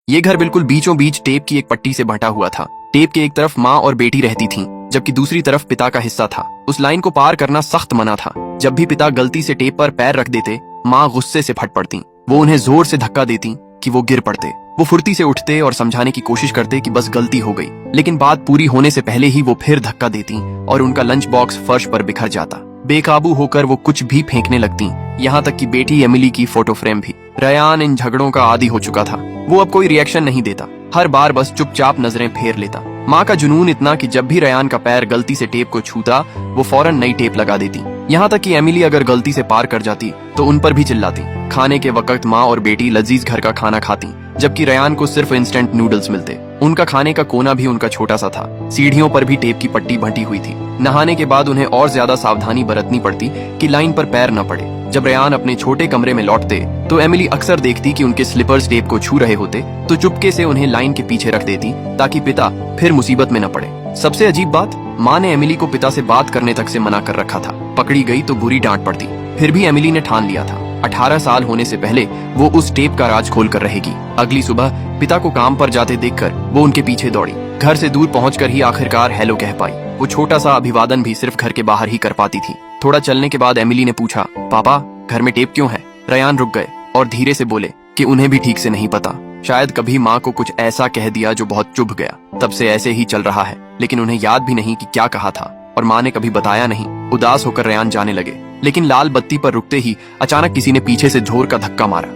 ये घर बिल्कुल बीचों बीच टेप की एक पट्टी से बंटा हुआ था। टेप के एक तरफ माँ और बेटी रहती थीं, जबकि दूसरी तरफ पिता का हिस्सा था। उस लाइन को पार करना सख्त मना था। जब भी पिता गलती से टेप पर पैर रख देते, माँ गुस्से से फट पड़ती। वो उन्हें जोर से धक्का देती कि वो गिर पड़ते। वो फुर्ती से उठते और समझाने की कोशिश करते कि बस गलती हो गई, लेकिन बात पूरी होने से पहले ही वो फिर धक्का देती और उनका लंच बॉक्स फर्श पर बिखर जाता। बेकाबू होकर वो कुछ भी फेंकने लगती, यहाँ तक कि बेटी एमिली की फोटो फ्रेम भी। रयान इन झगड़ों का आदी हो चुका था। वो अब कोई रिएक्शन नहीं देता, हर बार बस चुपचाप नजरें फेर लेता। माँ का जुनून इतना कि जब भी रयान का पैर गलती से टेप को छूता, वो फौरन नई टेप लगा देती। यहाँ तक कि एमिली अगर गलती से पार कर जाती तो उन पर भी चिल्लाती। खाने के वक्त माँ और बेटी लजीज घर का खाना खाती, जबकि रयान को सिर्फ इंस्टेंट नूडल्स मिलते। उनका खाने का कोना भी उनका छोटा सा था। सीढ़ियों पर भी टेप की पट्टी बंटी हुई थी। नहाने के बाद उन्हें और ज्यादा सावधानी बरतनी पड़ती कि लाइन पर पैर न पड़े। जब रयान अपने छोटे कमरे में लौटते तो एमिली अक्सर देखती कि उनके स्लीपर्स टेप को छू रहे होते, तो चुपके से उन्हें लाइन के पीछे रख देती ताकि पिता फिर मुसीबत में न पड़े। सबसे अजीब बात, माँ ने एमिली को पिता से बात करने तक से मना कर रखा था। पकड़ी गई तो बुरी डांट पड़ती। फिर भी एमिली ने ठान लिया था 18 साल होने से पहले वो उस टेप का राज खोल कर रहेगी। अगली सुबह पिता को काम पर जाते देखकर वो उनके पीछे दौड़ी। घर से दूर पहुंचकर ही आखिरकार हेलो कह पाई। वो छोटा सा अभिवादन भी सिर्फ घर के बाहर ही कर पाती थी। थोड़ा चलने के बाद एमिली ने पूछा, पापा घर में टेप क्यों है? रयान रुक गए और धीरे से बोले कि उन्हें भी ठीक से नहीं पता। शायद कभी माँ को कुछ ऐसा कह दिया जो बहुत चुभ गया। तब से ऐसे ही चल रहा है, लेकिन उन्हें याद भी नहीं कि क्या कहा था और माँ ने कभी बताया नहीं। उदास होकर रयान जाने लगे, लेकिन लाल बत्ती पर रुकते ही अचानक किसी ने पीछे से जोर का धक्का मारा।